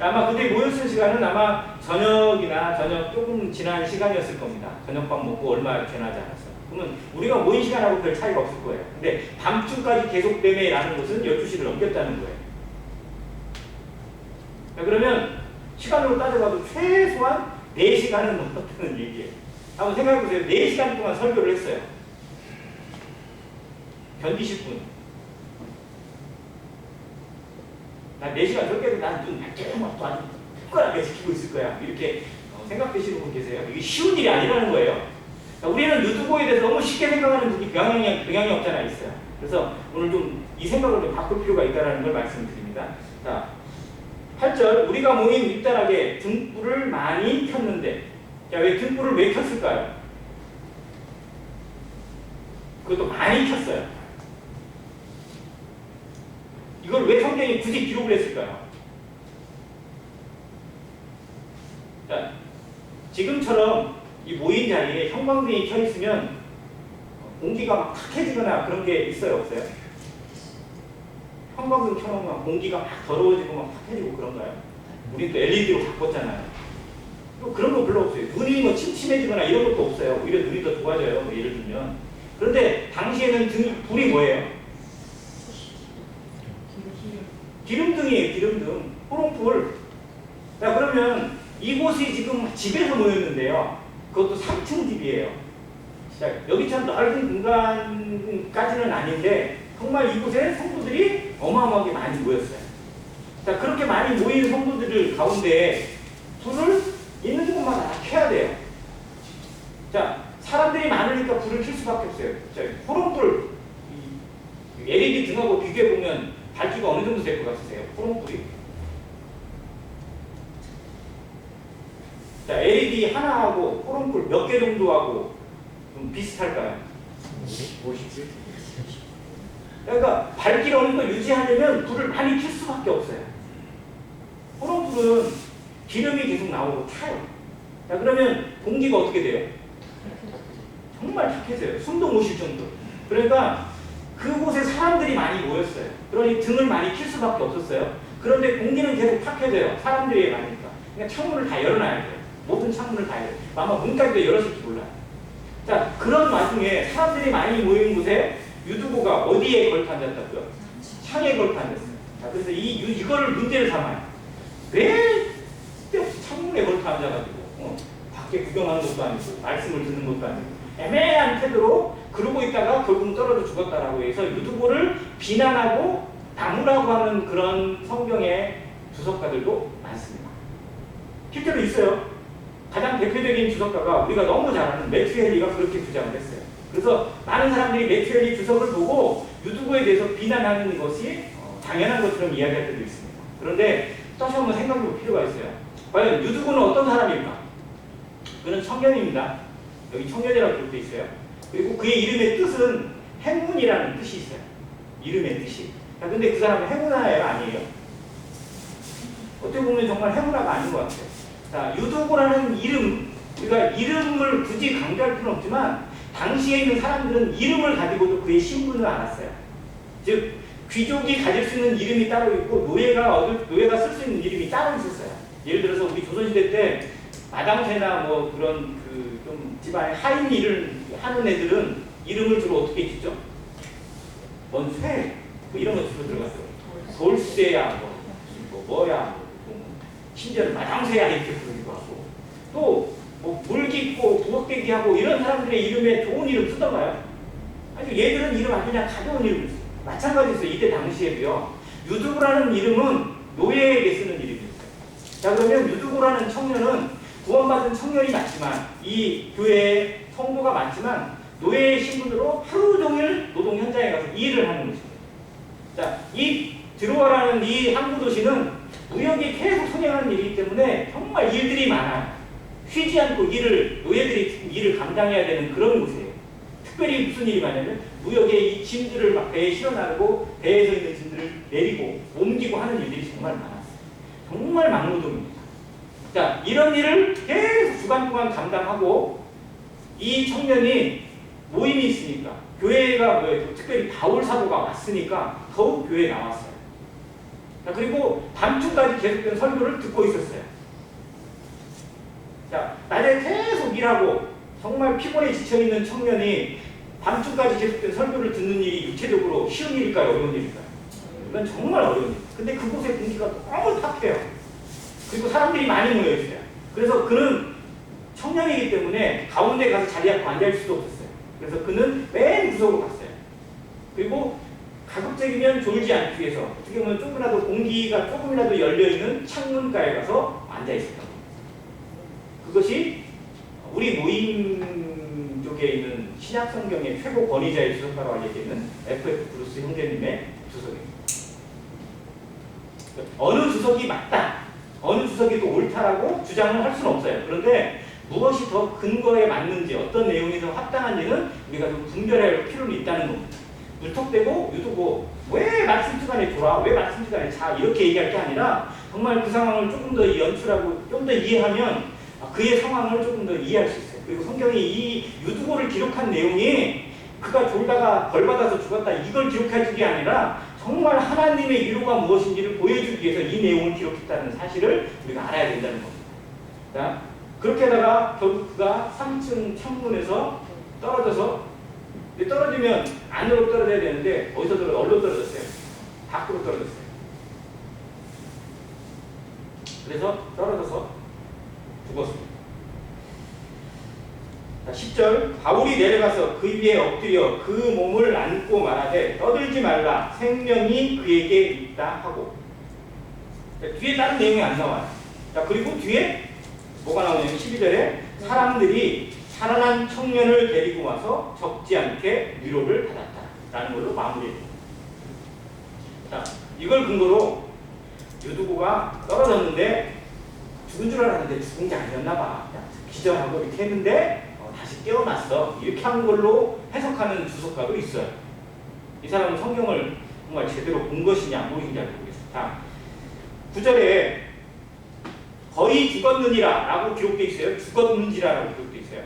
아마 그때 모였을 시간은 아마 저녁이나 저녁 조금 지난 시간이었을 겁니다. 저녁밥 먹고 얼마 지나지 않았어요. 그러면 우리가 모인 시간하고 별 차이가 없을 거예요. 근데 밤중까지 계속 되매라는 것은 12시를 넘겼다는 거예요. 그러면 시간으로 따져봐도 최소한 4시간은 넘었다는 얘기예요. 한번 생각해보세요. 4시간 동안 설교를 했어요. 견디실 분? 나 4시간 설교해도 난 눈 밝게 또 아주 특별하게 지키고 있을 거야. 이렇게 생각되시는 분 계세요? 이게 쉬운 일이 아니라는 거예요. 우리는 유튜브에 대해서 너무 쉽게 생각하는 분이 경향이 없잖아 있어요. 그래서 오늘 좀 이 생각을 좀 바꿀 필요가 있다는 걸 말씀드립니다. 자, 8절, 우리가 모인 윗단하게 등불을 많이 켰는데, 자, 왜 등불을 왜 켰을까요? 그것도 많이 켰어요. 이걸 왜 성경이 굳이 기록을 했을까요? 자, 지금처럼 이 모인 자리에 형광등이 켜 있으면 공기가 막 탁해지거나 그런 게 있어요, 없어요? 형광등 켜놓으면 공기가 막 더러워지고 막 탁해지고 그런가요? 우린 또 LED로 바꿨잖아요. 또 그런 거 별로 없어요. 눈이 뭐 침침해지거나 이런 것도 없어요. 오히려 눈이 더 좋아져요, 뭐 예를 들면. 그런데 당시에는 불이 뭐예요? 기름등이에요, 기름등. 호롱불. 자, 그러면 이곳이 지금 집에서 모였는데요. 그것도 3층 집이에요. 자, 여기처럼 넓은 공간까지는 아닌데 정말 이곳에 성도들이 어마어마하게 많이 모였어요. 자, 그렇게 많이 모인 성도들 가운데 불을 있는 곳마다 다 켜야 돼요. 자, 사람들이 많으니까 불을 켤 수밖에 없어요. 자, 호롱불, LED 등하고 비교해보면 밝기가 어느 정도 될 것 같으세요? 호롱불이. 자, LED 하나하고 호롱불 몇 개 정도 하고 좀 비슷할까요? 57? 그러니까 발길 어는 걸 유지하려면 불을 많이 켤 수밖에 없어요. 호롱불은 기름이 계속 나오고 타요. 자, 그러면 공기가 어떻게 돼요? 정말 탁해져요. 숨도 못 쉴 정도. 그러니까 그곳에 사람들이 많이 모였어요. 그러니 등을 많이 킬 수밖에 없었어요. 그런데 공기는 계속 탁해져요. 사람들이 많으니까. 그러니까 창문을 다 열어놔야 돼요. 모든 창문을 다 열어요. 아마 문까지도 열었을지 몰라요. 자, 그런 와중에 사람들이 많이 모인 곳에 유두고가 어디에 걸터 앉았다고요? 창에 걸터 앉았어요. 자, 그래서 이거를 문제를 삼아요. 왜 쓸데없이 창문에 걸터 앉아가지고 밖에 구경하는 것도 아니고 말씀을 듣는 것도 아니고 애매한 태도로 그러고 있다가 결국 떨어져 죽었다라고 해서 유두고를 비난하고 나무라고 하는 그런 성경의 주석가들도 많습니다. 실제로 있어요. 가장 대표적인 주석가가 우리가 너무 잘 아는 매튜헬리가 그렇게 주장을 했어요. 그래서 많은 사람들이 매튜헬리 주석을 보고 유두고에 대해서 비난하는 것이 당연한 것처럼 이야기할 때도 있습니다. 그런데 다시 한번 생각해 볼 필요가 있어요. 과연 유두고는 어떤 사람일까? 그는 청년입니다. 여기 청년이라고 기록되어 있어요. 그리고 그의 이름의 뜻은 행운이라는 뜻이 있어요. 이름의 뜻이. 자, 근데 그 사람은 행운아예요? 아니에요? 어떻게 보면 정말 행운아가 아닌 것 같아요. 자, 유두고라는 이름, 우리가 이름을 굳이 강조할 필요는 없지만 당시에 있는 사람들은 이름을 가지고도 그의 신분을 알았어요. 즉, 귀족이 가질 수 있는 이름이 따로 있고 노예가 쓸 수 있는 이름이 따로 있었어요. 예를 들어서 우리 조선시대 때 마당새나 뭐 그런 좀 집안의 하인 일을 하는 애들은 이름을 주로 어떻게 짓죠? 뭔 쇠, 뭐 이런 거 주로 들어갔어요. 돌쇠야, 뭐야, 심지어는 마당새야 이렇게 부르기도 하고, 또 뭐 물깊고 부엌대기 하고 이런 사람들의 이름에 좋은 이름 쓰던가요? 아니 얘들은 이름 아주 그냥 가벼운 이름을 써요. 마찬가지였어요. 이때 당시에도요. 유두고라는 이름은 노예에게 쓰는 이름이었어요. 자, 그러면 유두고라는 청년은 구원받은 청년이 맞지만 이 교회에 성도가 많지만 노예의 신분으로 하루 종일 노동 현장에 가서 일을 하는 것입니다. 자, 이 드로아라는 이 항구 도시는 무역이 계속 성행하는 일이기 때문에 정말 일들이 많아요. 쉬지 않고 노예들이 일을 감당해야 되는 그런 곳이에요. 특별히 무슨 일이 많냐면 무역에 이 짐들을 막 배에 실어나르고 배에서 있는 짐들을 내리고 옮기고 하는 일들이 정말 많았어요. 정말 막노동입니다. 자, 이런 일을 계속 주간 동안 감당하고 이 청년이 모임이 있으니까 교회가 뭐예요? 특별히 바울 사도가 왔으니까 더욱 교회에 나왔어요. 자, 그리고 밤중까지 계속된 설교를 듣고 있었어요. 자, 낮에 계속 일하고 정말 피곤에 지쳐있는 청년이 밤중까지 계속된 설교를 듣는 일이 육체적으로 쉬운 일일까요? 어려운 일일까요? 이건 정말 어려운 일. 근데 그곳의 공기가 너무 탁해요. 그리고 사람들이 많이 모여있어요. 그래서 그는 청년이기 때문에 가운데 가서 자리 잡고 앉아있을 수도 없었어요. 그래서 그는 맨 구석으로 갔어요. 그리고 가급적이면 졸지 않기 위해서 어떻게 보면 조금이라도 열려있는 창문가에 가서 앉아있었던 겁니다. 그것이 우리 모임 쪽에 있는 신약 성경의 최고 권위자의 주석가로 알려지는 F.F. 브루스 형제님의 주석입니다. 어느 주석이 맞다, 어느 주석이 또 옳다라고 주장을 할 수는 없어요. 그런데 무엇이 더 근거에 맞는지, 어떤 내용이 더 합당한지는 우리가 좀 분별할 필요는 있다는 겁니다. 물턱대고 유두고 왜 말씀 시간에 돌아, 왜 말씀 시간에 자, 이렇게 얘기할 게 아니라 정말 그 상황을 조금 더 연출하고 좀 더 이해하면 그의 상황을 조금 더 이해할 수 있어요. 그리고 성경이 이 유두고를 기록한 내용이 그가 졸다가 벌받아서 죽었다 이걸 기록해 주게 아니라 정말 하나님의 위로가 무엇인지를 보여주기 위해서 이 내용을 기록했다는 사실을 우리가 알아야 된다는 겁니다. 자, 그렇게 하다가 결국 그가 3층 창문에서 떨어져서, 떨어지면 안으로 떨어져야 되는데 어디서 어디로 떨어졌어요? 밖으로 떨어졌어요. 그래서 떨어져서 죽었습니다. 자, 10절 바울이 내려가서 그 위에 엎드려 그 몸을 안고 말하되 떠들지 말라 생명이 그에게 있다 하고. 자, 뒤에 다른 내용이 안 나와요. 자, 그리고 뒤에 뭐가 나오냐면 12절에 사람들이 살아난 청년을 데리고 와서 적지 않게 위로를 받았다 라는 걸로 마무리해요. 자, 이걸 근거로 유두고가 떨어졌는데 죽은 줄 알았는데 죽은 게 아니었나 봐. 기절하고 이렇게 했는데 다시 깨어났어. 이렇게 한 걸로 해석하는 주석가도 있어요. 이 사람은 성경을 정말 제대로 본 것이냐 안 보신지 모르겠습니다. 9절에 거의 죽었느니라 라고 기록되어 있어요. 죽었는지라 라고 기록되어 있어요.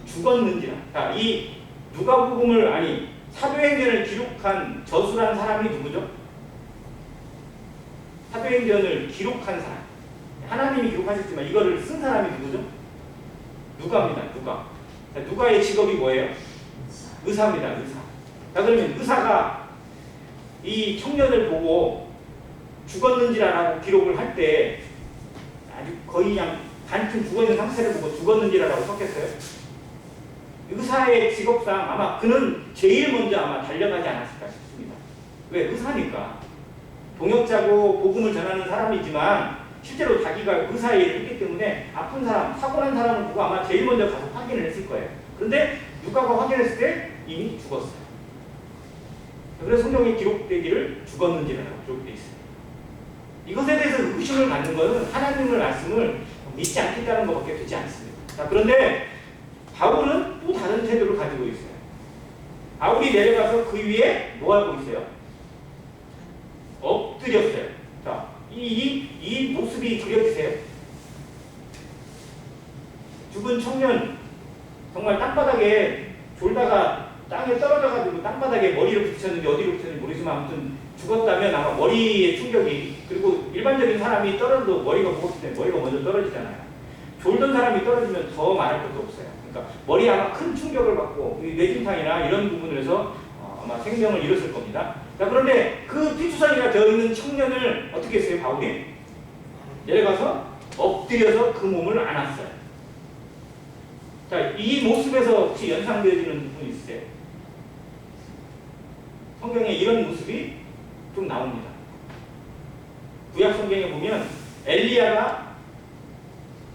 죽었는지라. 자, 이 누가복음을 사도행전을 기록한 저수란 사람이 누구죠? 사도행전을 기록한 사람. 하나님이 기록하셨지만 이거를 쓴 사람이 누구죠? 누가입니다. 누가. 자, 누가의 직업이 뭐예요? 의사입니다. 의사. 자, 그러면 의사가 이 청년을 보고 죽었는지라라고 기록을 할 때 아주 거의 그냥 단순 죽어있는 상태를 보고 죽었는지라라고 썼겠어요? 의사의 직업상 아마 그는 제일 먼저 아마 달려가지 않았을까 싶습니다. 왜? 의사니까. 동역자고 복음을 전하는 사람이지만 실제로 자기가 의사의 일을 했기 때문에 아픈 사람, 사고 난 사람을 보고 아마 제일 먼저 가서 확인을 했을 거예요. 그런데 누가가 확인했을 때 이미 죽었어요. 그래서 성경에 기록되기를 죽었는지라고 기록되어 있어요. 이것에 대해서 의심을 갖는 것은 하나님의 말씀을 믿지 않겠다는 것밖에 되지 않습니다. 자, 그런데 바울은 또 다른 태도를 가지고 있어요. 바울이 내려가서 그 위에 뭐 하고 있어요? 엎드렸어요. 자, 이 모습이 그려지세요. 죽은 청년 정말 땅바닥에 졸다가 땅에 떨어져가지고 땅바닥에 머리를 부딪혔는지 어디로 부딪혔는지 모르지만 아무튼 죽었다면 아마 머리의 충격이, 그리고 일반적인 사람이 떨어져도 머리가 무겁을 때 머리가 먼저 떨어지잖아요. 졸던 사람이 떨어지면 더 말할 것도 없어요. 그러니까 머리에 아마 큰 충격을 받고 뇌진탕이나 이런 부분에서 아마 생명을 잃었을 겁니다. 자, 그런데 그 피투성이가 되어 있는 청년을 어떻게 했어요, 바울이? 내려가서 엎드려서 그 몸을 안았어요. 자, 이 모습에서 혹시 연상되어지는 부분이 있으세요? 성경에 이런 모습이 좀 나옵니다. 구약 성경에 보면 엘리야가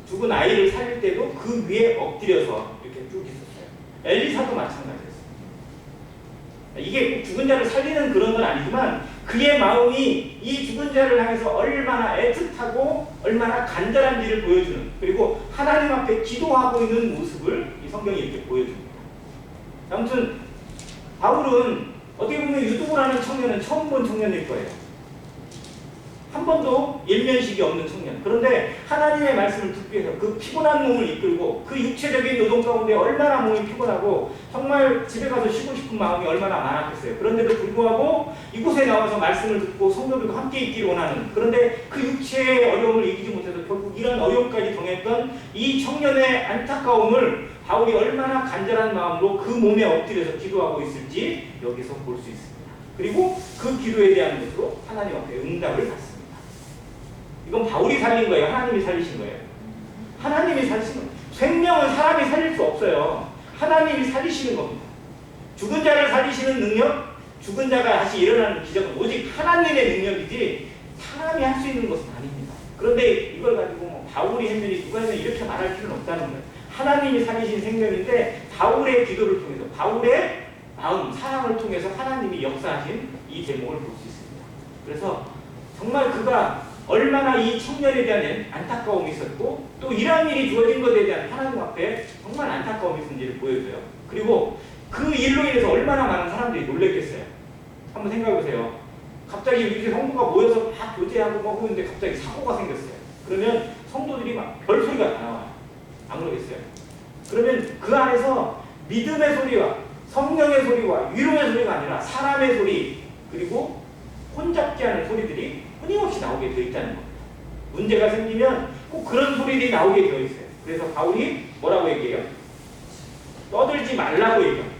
죽은 아이를 살릴 때도 그 위에 엎드려서 이렇게 쭉 있었어요. 엘리사도 마찬가지였어요. 이게 꼭 죽은 자를 살리는 그런 건 아니지만 그의 마음이 이 죽은 자를 향해서 얼마나 애틋하고 얼마나 간절한지를 보여주는, 그리고 하나님 앞에 기도하고 있는 모습을 이 성경이 이렇게 보여줍니다. 아무튼 바울은 어떻게 보면 유두부라는 청년은 처음 본 청년일 거예요. 한 번도 일면식이 없는 청년. 그런데 하나님의 말씀을 듣기 위해서 그 피곤한 몸을 이끌고 그 육체적인 노동 가운데 얼마나 몸이 피곤하고 정말 집에 가서 쉬고 싶은 마음이 얼마나 많았겠어요. 그런데도 불구하고 이곳에 나와서 말씀을 듣고 성도들과 함께 있기를 원하는, 그런데 그 육체의 어려움을 이기지 못해서 결국 이런 어려움까지 당했던 이 청년의 안타까움을 바울이 얼마나 간절한 마음으로 그 몸에 엎드려서 기도하고 있을지 여기서 볼 수 있습니다. 그리고 그 기도에 대한 것으로 하나님 앞에 응답을 받습니다. 이건 바울이 살린 거예요? 하나님이 살리신 거예요? 하나님이 살리신 거예요. 생명은 사람이 살릴 수 없어요. 하나님이 살리시는 겁니다. 죽은 자를 살리시는 능력, 죽은 자가 다시 일어나는 기적은 오직 하나님의 능력이지 사람이 할 수 있는 것은 아닙니다. 그런데 이걸 가지고 뭐 바울이 했느니 누가 했느니 이렇게 말할 필요는 없다는 거예요. 하나님이 살리신 생명인데 바울의 기도를 통해서, 바울의 마음, 사랑을 통해서 하나님이 역사하신 이 대목을 볼 수 있습니다. 그래서 정말 그가 얼마나 이 청년에 대한 안타까움이 있었고 또 이러한 일이 주어진 것에 대한 하나님 앞에 정말 안타까움이 있었는지를 보여줘요. 그리고 그 일로 인해서 얼마나 많은 사람들이 놀랬겠어요. 한번 생각해보세요. 갑자기 이렇게 성도가 모여서 다 교제하고 뭐 하는데 갑자기 사고가 생겼어요. 그러면 성도들이 막 별소리가 다 나와요. 안 그러겠어요? 그러면 그 안에서 믿음의 소리와 성령의 소리와 위로의 소리가 아니라 사람의 소리, 그리고 혼잡지 않은 소리들이 끊임없이 나오게 되어 있다는 겁니다. 문제가 생기면 꼭 그런 소리들이 나오게 되어 있어요. 그래서 바울이 뭐라고 얘기해요? 떠들지 말라고 얘기해요.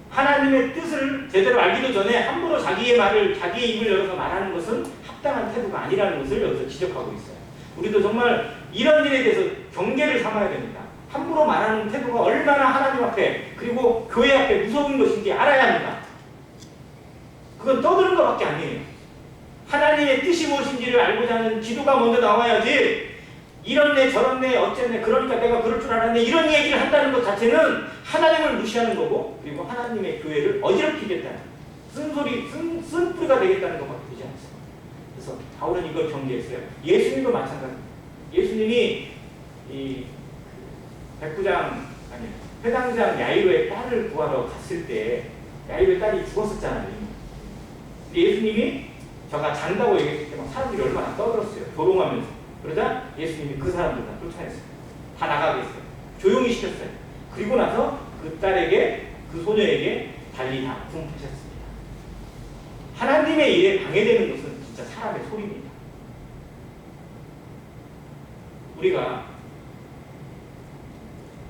하나님의 뜻을 제대로 알기도 전에 함부로 자기의 말을, 자기의 입을 열어서 말하는 것은 합당한 태도가 아니라는 것을 여기서 지적하고 있어요. 우리도 정말 이런 일에 대해서 경계를 삼아야 됩니다. 함부로 말하는 태도가 얼마나 하나님 앞에 그리고 교회 앞에 무서운 것인지 알아야 합니다. 그건 떠드는 것밖에 아니에요. 하나님의 뜻이 무엇인지를 알고자 하는 기도가 먼저 나와야지 이런네 저런네 어쨌네 그러니까 내가 그럴 줄 알았네 이런 얘기를 한다는 것 자체는 하나님을 무시하는 거고, 그리고 하나님의 교회를 어지럽히겠다는, 쓴뿌리가 되겠다는 것밖에 되지 않습니다. 그래서 바울은 이걸 경계했어요. 예수님도 마찬가지입니다. 예수님이 이 백부장, 아니 회당장 야이로의 딸을 구하러 갔을 때 야이로의 딸이 죽었었잖아요. 근데 예수님이 저가 잔다고 얘기했을 때 막 사람들이 얼마나 떠들었어요. 조롱하면서. 그러자 예수님이 그 사람들 다 쫓아냈어요. 다 나가게 했어요. 조용히 시켰어요. 그리고 나서 그 딸에게, 그 소녀에게 달리 다 품으셨습니다. 하나님의 일에 방해되는 것은 진짜 사람의 소리입니다. 우리가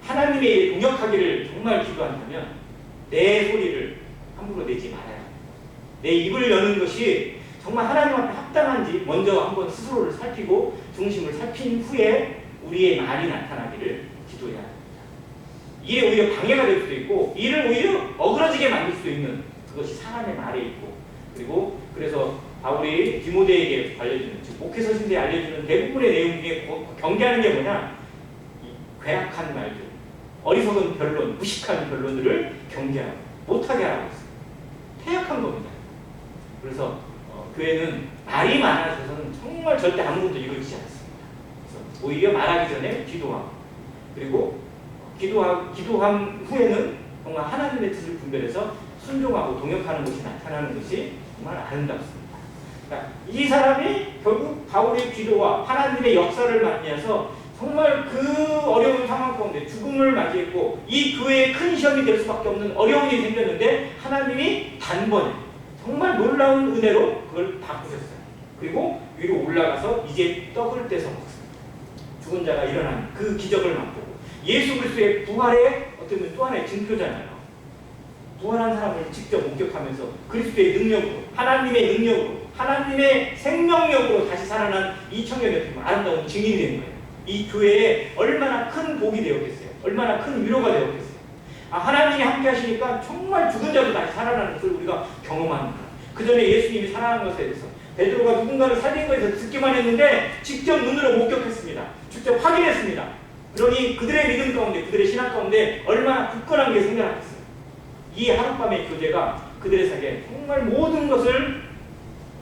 하나님의 일에 동역하기를 정말 기도한다면 내 소리를 함부로 내지 말아야 합니다. 내 입을 여는 것이 정말 하나님 앞에 합당한지 먼저 한번 스스로를 살피고 중심을 살핀 후에 우리의 말이 나타나기를 기도해야 합니다. 일에 오히려 방해가 될 수도 있고 일을 오히려 어그러지게 만들 수도 있는 그것이 사람의 말에 있고, 그리고 그래서 바울이 디모데에게 알려주는, 즉 목회서 신대에 알려주는 대부분의 내용 중에 경계하는 게 뭐냐, 이 괴악한 말들, 어리석은 변론, 무식한 변론들을 경계하고 못하게 하라고 했어요. 퇴역한 겁니다. 그래서 교회는 말이 많아져서는 정말 절대 아무것도 이루어지지 않습니다. 그래서 오히려 말하기 전에 기도하고, 그리고 기도한 후에는 정말 하나님의 뜻을 분별해서 순종하고 동역하는 것이 나타나는 것이 정말 아름답습니다. 그러니까 이 사람이 결국 바울의 기도와 하나님의 역사를 맞이해서 정말 그 어려운 상황 가운데 죽음을 맞이했고 이 교회에 큰 시험이 될 수밖에 없는 어려운 일이 생겼는데 하나님이 단번에 정말 놀라운 은혜로 그걸 바꾸셨어요. 그리고 위로 올라가서 이제 떡을 떼서 먹습니다. 죽은 자가 일어난 그 기적을 맛보고 예수 그리스도의 부활의 어떻게 보면 또 하나의 증표잖아요. 부활한 사람을 직접 목격하면서 그리스도의 능력으로, 하나님의 능력으로, 하나님의 생명력으로 다시 살아난 이 청년의 아름다운 증인이 된 거예요. 이 교회에 얼마나 큰 복이 되었겠어요. 얼마나 큰 위로가 되었겠어요. 하나님이 함께 하시니까 정말 죽은 자도 다시 살아나는 것을 우리가 경험합니다. 그 전에 예수님이 살아난 것에 대해서 베드로가 누군가를 살린 것에 대해서 듣기만 했는데 직접 눈으로 목격했습니다. 직접 확인했습니다. 그러니 그들의 믿음 가운데, 그들의 신앙 가운데 얼마나 굳건한 게 생겨났겠어요. 이 하룻밤의 교제가 그들의 삶에 정말 모든 것을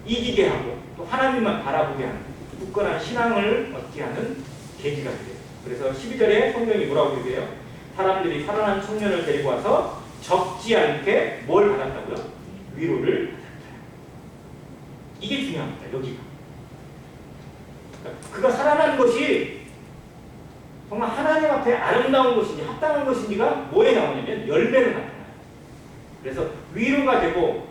이기게 하고 또 하나님만 바라보게 하는 굳건한 신앙을 얻게 하는 계기가 돼요. 그래서 12절에 성경이 뭐라고 얘기해요? 사람들이 살아난 청년을 데리고 와서 적지 않게 뭘 받았다고요? 위로를 받았다. 이게 중요합니다. 여기가. 그러니까 그가 살아난 것이 정말 하나님 앞에 아름다운 것인지 합당한 것인지가 뭐에 나오냐면 열매로 나타나요. 그래서 위로가 되고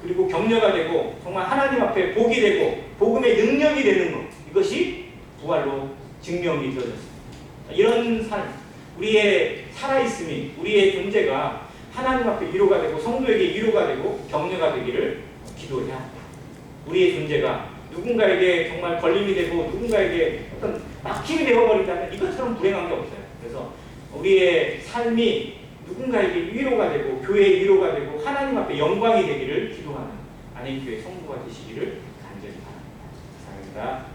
그리고 격려가 되고 정말 하나님 앞에 복이 되고 복음의 능력이 되는 것, 이것이 부활로 증명이 되어졌습니다. 이런 삶, 우리의 살아있음이, 우리의 존재가 하나님 앞에 위로가 되고 성도에게 위로가 되고 격려가 되기를 기도해야 합니다. 우리의 존재가 누군가에게 정말 걸림이 되고 누군가에게 어떤 막힘이 되어버린다면 이것처럼 불행한 게 없어요. 그래서 우리의 삶이 누군가에게 위로가 되고 교회의 위로가 되고 하나님 앞에 영광이 되기를 기도하는 안행교회 성도가 되시기를 간절히 바랍니다. 감사합니다.